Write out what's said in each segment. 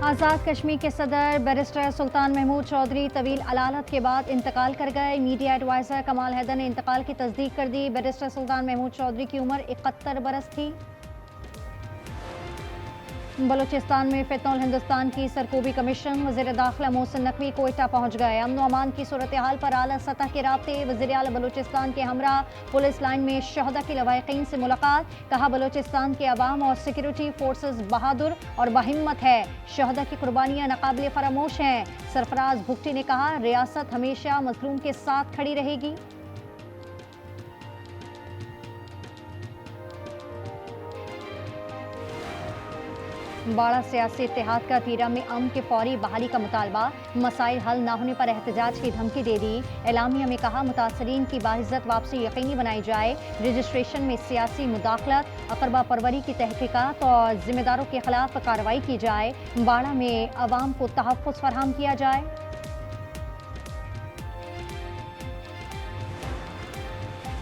आज़ाद कश्मीर के सदर बैरिस्टर सुल्तान महमूद चौधरी तवील अलालत के बाद इंतकाल कर गए। मीडिया एडवाइज़र कमाल हैदर ने इंतकाल की तस्दीक कर दी। बैरिस्टर सुल्तान महमूद चौधरी की उम्र 71 बरस थी। बलूचिस्तान में फितनल हिंदुस्तान की सरकूबी कमीशन वज़ीर दाखिला मोहसिन नकवी कोयटा पहुंच गए। अमन अमान की सूरत हाल पर आला सतह के राब्ते। वज़ीर आला बलूचिस्तान के हमरा पुलिस लाइन में शहदा के लवाहिकीन से मुलाकात। कहा बलूचिस्तान के अवाम और सिक्योरिटी फोर्सेस बहादुर और बाहिम्मत है। शहदा की कुर्बानियां नाकाबिले फरामोश हैं। सरफराज भुट्टी ने कहा रियासत हमेशा मजलूम के साथ खड़ी रहेगी। बाड़ा सियासी इत्तेहाद का तीरा में अमन के फौरी बहाली का मुतालबा। मसाइल हल न होने पर एहतजाज की धमकी दे दी। एलामिया में कहा मुतासरीन की बाइज्जत वापसी यकीनी बनाई जाए। रजिस्ट्रेशन में सियासी मुदाखलत, अकरबा परवरी की तहकीकात और जिम्मेदारों के खिलाफ कार्रवाई की जाए। बाड़ा में अवाम को तहफ़्फ़ुज़ फराहम किया जाए।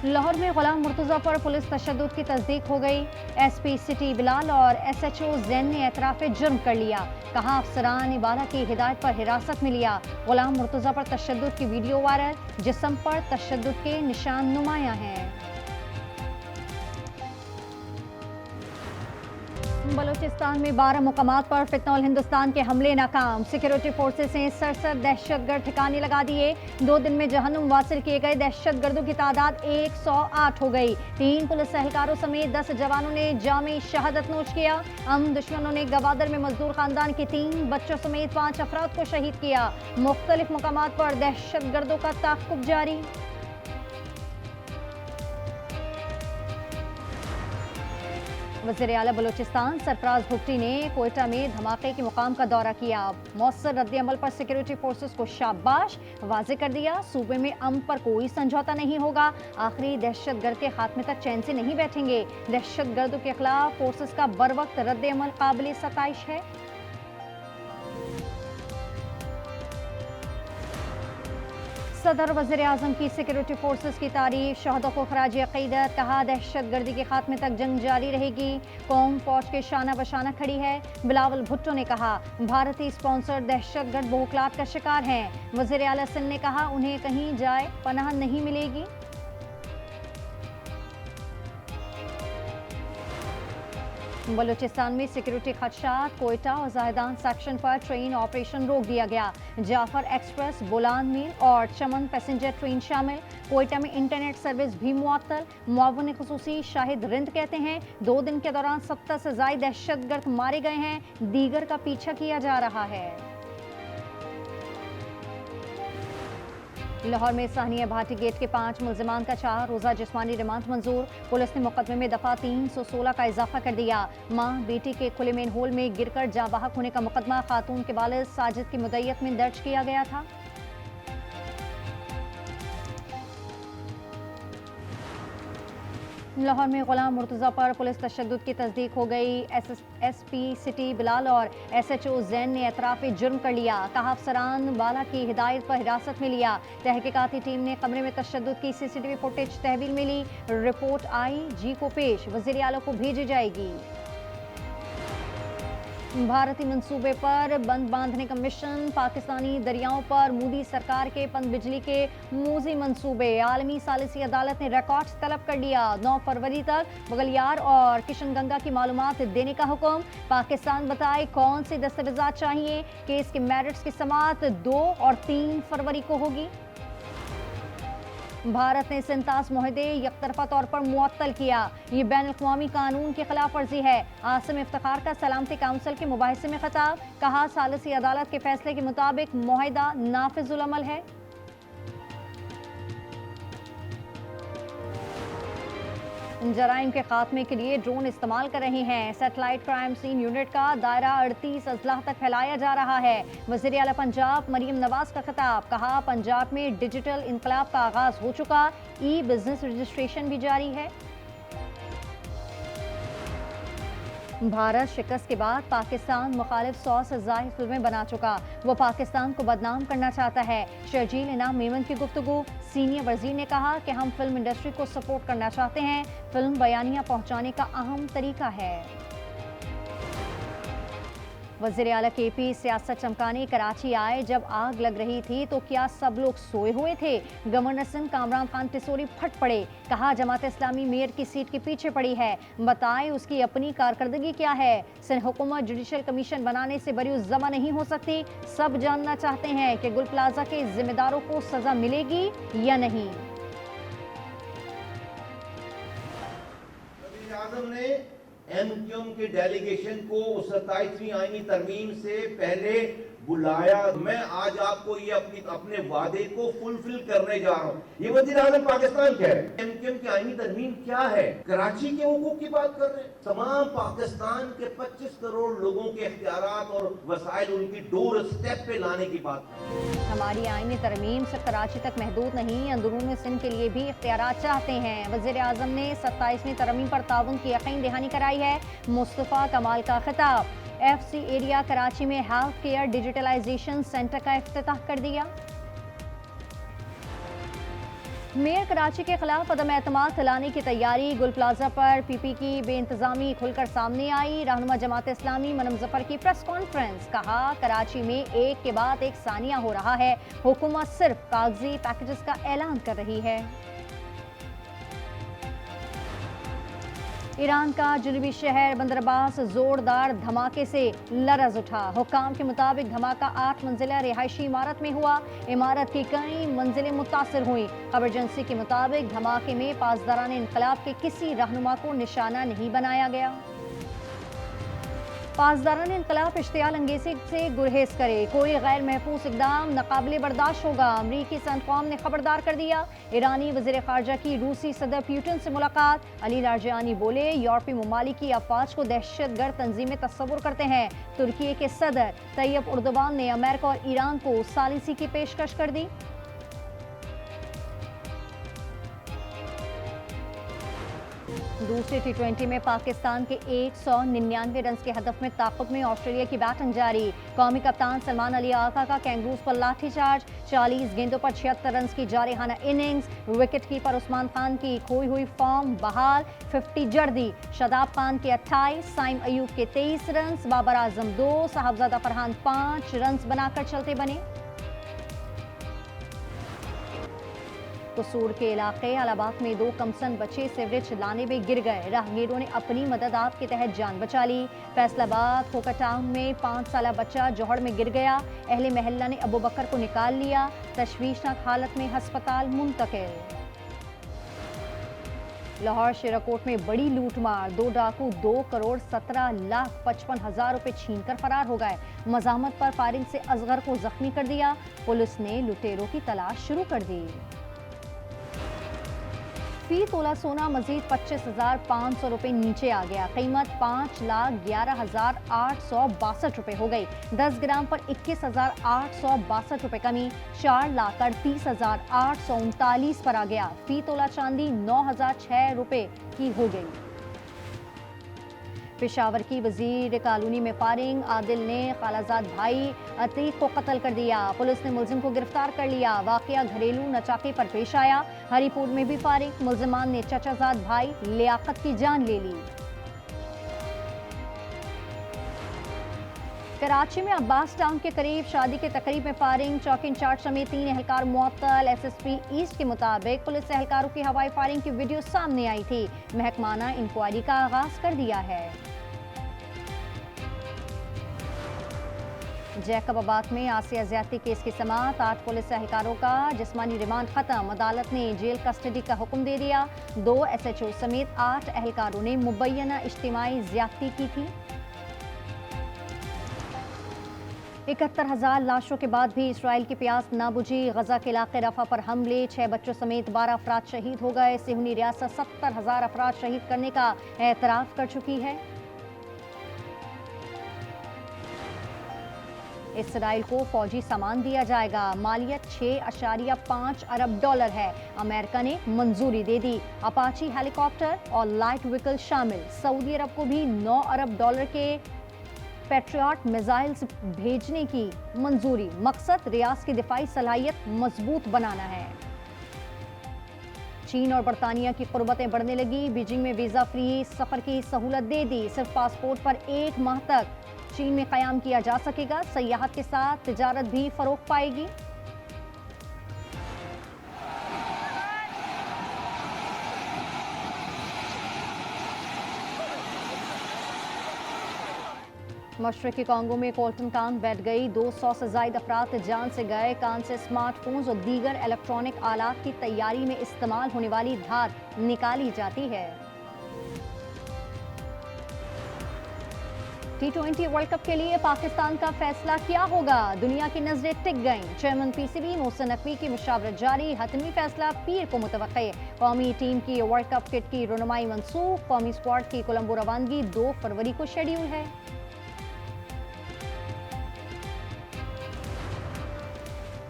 लाहौर में गुलाम मुर्तज़ा पर पुलिस तशद्दुद की तस्दीक हो गई। एसपी सिटी बिलाल और SHO जैन ने एतराफ़े जुर्म कर लिया। कहा अफसरान बाला की हिदायत पर हिरासत में लिया। गुलाम मुर्तज़ा पर तशद्दुद की वीडियो वायरल। जिस्म पर तशद्दुद के निशान नुमायां हैं। बलूचिस्तान में 12 मुकामात पर फितनल हिंदुस्तान के हमले नाकाम। सिक्योरिटी फोर्सेस ने सरसर दहशतगर्द ठिकाने लगा दिए। 2 दिन में जहन्नुम वासिल किए गए दहशतगर्दों की तादाद 108 हो गई। 3 पुलिस एहलकारों समेत 10 जवानों ने जामे शहादत नोश किया। दुश्मनों ने गवादर में मजदूर खानदान के 3 बच्चों समेत 5 अफराद को शहीद किया। मुख्तलिफ मुकामात पर दहशतगर्दों का ताक़ुब जारी। वज़ीर आला बलूचिस्तान सरफराज भुट्टी ने कोयटा में धमाके के मुकाम का दौरा किया। मौसर रद्द अमल पर सिक्योरिटी फोर्सेस को शाबाश। वाज़ेह कर दिया सूबे में अमन पर कोई समझौता नहीं होगा। आखिरी दहशतगर्द के खात्मे तक चैन से नहीं बैठेंगे। दहशतगर्दों के खिलाफ फोर्सेस का बरवक्त रद्द अमल काबिल सताइश है। सदर वज़ीर आज़म की सिक्योरिटी फोर्सेस की तारीफ। शहदों को खराज अक़ीदत। कहा दहशतगर्दी के खात्मे तक जंग जारी रहेगी। कौम फौज के शाना बशाना खड़ी है। बिलावल भुट्टो ने कहा भारतीय स्पॉन्सर दहशतगर्द बहुखलात का शिकार हैं। वज़ीर आला सिंध ने कहा उन्हें कहीं जाए पनाह नहीं मिलेगी। बलूचिस्तान में सिक्योरिटी खदशात। कोयटा और जाहिदान सेक्शन पर ट्रेन ऑपरेशन रोक दिया गया। जाफर एक्सप्रेस, बोलान मील और चमन पैसेंजर ट्रेन शामिल। कोयटा में इंटरनेट सर्विस भी मुअत्तल। मुआविन खुसूसी शाहिद रिंद कहते हैं 2 दिन के दौरान 70 से ज़ायद दहशतगर्द मारे गए हैं। दीगर का पीछा किया जा रहा है। लाहौर में साहनिया भाटी गेट के 5 मुल्जिमान का 4 रोज़ा जिस्मानी रिमांड मंजूर। पुलिस ने मुकदमे में दफ़ा 316 का इजाफा कर दिया। मां बेटी के खुले मेन होल में गिरकर जाँ बहक होने का मुकदमा खातून के वालिद साजिद की मुद्दईयत में दर्ज किया गया था। लाहौर में गुलाम मुर्तज़ा पर पुलिस तशद्दुद की तस्दीक हो गई। SSP सिटी बिलाल और SHO जैन ने एतराफ़े जुर्म कर लिया। कहा अफसरान बाला की हिदायत पर हिरासत में लिया। तहकीकाती टीम ने कमरे में तशद्दुद की CCTV फुटेज तहवील में ली। रिपोर्ट IG को पेश वज़ीर आला को भेजी जाएगी। भारतीय मंसूबे पर बंद बांधने का मिशन। पाकिस्तानी दरियाओं पर मोदी सरकार के पनबिजली के मूजी मंसूबे। आलमी सालिसी अदालत ने रिकॉर्ड्स तलब कर लिया। 9 फरवरी तक बगलियार और किशनगंगा की मालूमात देने का हुक्म। पाकिस्तान बताए कौन से दस्तावेजात चाहिए। केस के मेरिट्स की समाअत 2 और 3 फरवरी को होगी। भारत ने सिंतास मुआहदे यकतरफा तौर पर मुअत्तल किया। ये बैन अक़वामी कानून की खिलाफ वर्जी है। आसिम इफ्तिखार का सलामती काउंसिल के मुबाहिसे में खिताब। कहा सालिसी अदालत के फैसले के मुताबिक मुआहदा नाफिजुल अमल है। जराइम के खात्मे के लिए ड्रोन इस्तेमाल कर रहे हैं। सैटेलाइट क्राइम सीन यूनिट का दायरा 38 अजलाह तक फैलाया जा रहा है। वज़ीर आला पंजाब मरियम नवाज का खिताब। कहा पंजाब में डिजिटल इनकलाब का आगाज हो चुका। बिजनेस रजिस्ट्रेशन भी जारी है। भारत शिकस्त के बाद पाकिस्तान मुखालिफ 100 से ज़ायद फिल्में बना चुका। वो पाकिस्तान को बदनाम करना चाहता है। शर्जील इनाम मेमन की गुफ्तगू। सीनियर वज़ीर ने कहा कि हम फिल्म इंडस्ट्री को सपोर्ट करना चाहते हैं। फिल्म बयानिया पहुंचाने का अहम तरीका है। वज़ीर आला केपी सियासत चमकाने कराची आए। जब आग लग रही थी तो क्या सब लोग सोए हुए थे? गवर्नर सिंध कामरान खान टिसोरी फट पड़े। कहा जमात इस्लामी मेयर की सीट के पीछे पड़ी है, बताएं उसकी अपनी कारकर्दगी क्या है। सिंध हुकूमत जुडिशल कमीशन बनाने से बरी-उज़्ज़मा नहीं हो सकती। सब जानना चाहते हैं कि गुल प्लाजा के जिम्मेदारों को सजा मिलेगी या नहीं। आज़म ने एमक्यूएम के डेलीगेशन को 27वीं आईनी तरमीम से पहले बुलाया। मैं आज आपको ये अपने वादे को फुलफिल करने जा रहा हूँ। ये वज़ीर आज़म पाकिस्तान क्या है? एमक्यूएम की आईनी तरमीम क्या है? कराची के हुकूक की बात कर रहे हैं। तमाम पाकिस्तान के 25 करोड़ लोगों के इख्तियारात और वसाइल उनकी डोर स्टेप पे लाने की बात। हमारी आईनी तरमीम सिर्फ कराची तक महदूद नहीं, अंदरून सिंध के लिए भी इख्तियारात चाहते हैं। वज़ीर आज़म ने 27वीं तरमीम पर ताउन की यकीन दहानी कराई है। मुस्तफ़ा कमाल का खिताब। FC एरिया कराची में हेल्थ केयर डिजिटलाइजेशन सेंटर का इफ्तिताह कर दिया। मेयर कराची के खिलाफ अदम एतमाद फैलाने की तैयारी। गुल प्लाजा पर PP की बेइंतजामी खुलकर सामने आई। रहनुमा जमात इस्लामी मनम जफर की प्रेस कॉन्फ्रेंस। कहा कराची में एक के बाद एक सानिया हो रहा है, हुकूमत सिर्फ कागजी पैकेजेस का ऐलान कर रही है। ईरान का जुनूबी शहर बंदर अब्बास जोरदार धमाके से लरज़ उठा। हुक्काम के मुताबिक धमाका 8 मंजिला रिहायशी इमारत में हुआ। इमारत की कई मंजिलें मुतासर हुई। खबर एजेंसी के मुताबिक धमाके में पासदारान इनकलाब के किसी रहनुमा को निशाना नहीं बनाया गया। पासदारान इनकलाब इश्तियाल अंगेज़ी से गुरेज करे, कोई गैर महफूज इकदाम नाकाबिले बर्दाश्त होगा। अमरीकी सनकॉम ने खबरदार कर दिया। ईरानी वज़ीर ख़ारजा की रूसी सदर पुतिन से मुलाकात। अली लारजानी बोले यूरोपीय ममालिक की अफवाज को दहशतगर्द तंजीमें तस्वुर करते हैं। तुर्की के सदर तैयब उर्दवान ने अमेरिका और ईरान को सालिसी की पेशकश कर दी। दूसरे T20 में पाकिस्तान के 199 रन के हदफ में ताक़ुब में ऑस्ट्रेलिया की बैटिंग जारी। कौमी कप्तान सलमान अली आका का कैंगरूज पर लाठीचार्ज। 40 गेंदों पर 76 रन की जारहाना innings. Wicket keeper Usman Khan की खोई हुई फॉर्म बहाल। 50 जड़ दी। शादाब खान के 28, साइम अयूब के 23 रन, बाबर आजम 2, साहबजादा फरहान 5 रन बनाकर चलते बने। कसूर के इलाके अलाहाबाद में 2 कमसन बच्चे सीवरेज लाने में गिर गए। राहगीरों ने अपनी मदद आप के तहत जान बचा ली। फैसलाबाद खोखा टाउन में 5 साला बच्चा जोहड़ में गिर गया। अहले महल्ला ने अबू बकर को निकाल लिया। तशवीशनाक हालत में अस्पताल मुंतकिल। लाहौर शेराकोट में बड़ी लूटमार। 2 डाकू 2,17,55,000 रुपए छीनकर फरार हो गए। मजामत पर फायरिंग से असगर को जख्मी कर दिया। पुलिस ने लुटेरों की तलाश शुरू कर दी। फी तोला सोना मजीद 25,500 रुपए नीचे आ गया। कीमत 5,11,862 रुपए हो गई। 10 ग्राम पर 21,862 रुपए कमी। 4,30,839 पर आ गया। फी तोला चांदी 9,006 रुपए की हो गई। पेशावर की वजीर कॉलोनी में फायरिंग। आदिल ने खालाजाद भाई अतीक को कत्ल कर दिया। पुलिस ने मुलजिम को गिरफ्तार कर लिया। वाकया घरेलू नचाके पर पेश आया। हरीपुर में भी फायरिंग। मुलजिमान ने चचाजाद भाई लियाकत की जान ले ली। कराची में अब्बास टाउन के करीब शादी के तकरीब में फायरिंग। चौकी इंचार्ज समेत 3 एहलकार मुअत्तल। SSP ईस्ट के मुताबिक पुलिस एहलकारों की हवाई फायरिंग की वीडियो सामने आई थी। महकमाना इंक्वायरी का आगाज कर दिया है। जैकबाबाद में आसिया ज्यादती केस की समाअत। 8 पुलिस एहलकारों का जिस्मानी रिमांड खत्म। अदालत ने जेल कस्टडी का हुक्म दे दिया। 2 SHO समेत 8 एहलकारों ने मुबैना इज्तिमाई ज्यादती की थी। 71,000 लाशों के बाद भी इसराइल की प्यास न बुझी। गजा के इलाके रफा पर हमले। 6 बच्चों समेत 12 अफराद शहीद हो गए। सिहुनी रियासत 70,000 अफराद शहीद करने का एतराफ कर चुकी है। इसराइल को फौजी सामान दिया जाएगा। मालियत $6.5 अरब है। अमेरिका ने मंजूरी दे दी। अपाची हेलीकॉप्टर और लाइट व्हीकल शामिल। सऊदी अरब को भी $9 अरब के पैट्रियट मिसाइल्स भेजने की मंजूरी। मकसद रियास की दिफाई सलाहियत मजबूत बनाना है। चीन और बरतानिया की कुर्बतें बढ़ने लगी। बीजिंग में वीजा फ्री सफर की सहूलत दे दी। सिर्फ पासपोर्ट पर 1 माह तक चीन में क़याम किया जा सकेगा। सयाहत के साथ तिजारत भी फरोग पाएगी। मशरक़ी कांगो में कोल्टन कान बैठ गई, 200 से ज़ायद अफराद जान से गए। कान से स्मार्टफोन्स और दीगर इलेक्ट्रॉनिक आलात की तैयारी में इस्तेमाल होने वाली धात निकाली जाती है। T20 वर्ल्ड कप के लिए पाकिस्तान का फैसला क्या होगा? दुनिया की नजरें टिक गईं। चेयरमैन पीसीबी मोहसिन नकवी की मुशावरत जारी, हतमी फैसला पीर को मुतवक्के। कौमी टीम की वर्ल्ड कप किट की रनुमाई मंसूख, कौमी स्क्वाड की कोलंबो रवानगी 2 फरवरी को शेड्यूल है।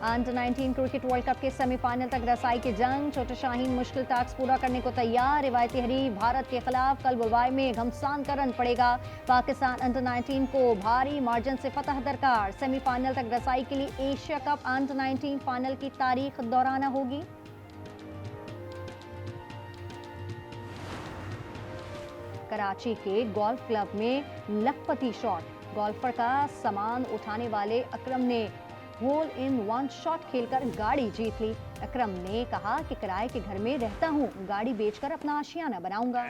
अंडर 19 क्रिकेट वर्ल्ड कप के सेमीफाइनल तक रसाई की जंग, छोटे शाहीन मुश्किल टास्क पूरा करने को तैयार। रिवायती हरीफ भारत के खिलाफ कल बुलवाई में घमसान का रन पड़ेगा। पाकिस्तान अंडर 19 को भारी मार्जिन से फतह दरकार। सेमीफाइनल तक रसाई के लिए एशिया कप अंडर 19 फाइनल की तारीख दोहराना होगी। कराची के गोल्फ क्लब में लखपति शॉट, गोल्फर का सामान उठाने वाले अकरम ने होल इन वन शॉट खेलकर गाड़ी जीत ली। अकरम ने कहा कि किराए के घर में रहता हूं, गाड़ी बेचकर अपना आशियाना बनाऊंगा।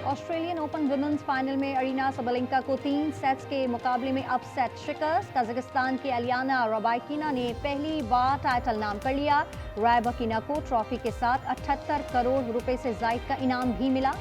ऑस्ट्रेलियन ओपन वुमेन्स फाइनल में अरीना सबलेंका को 3 सेट्स के मुकाबले में अपसेट शिकस्त। कजाकिस्तान की एलियाना रबाइकिना ने पहली बार टाइटल नाम कर लिया। रबाइकिना को ट्रॉफी के साथ 78 करोड़ रुपए से जायद का इनाम भी मिला।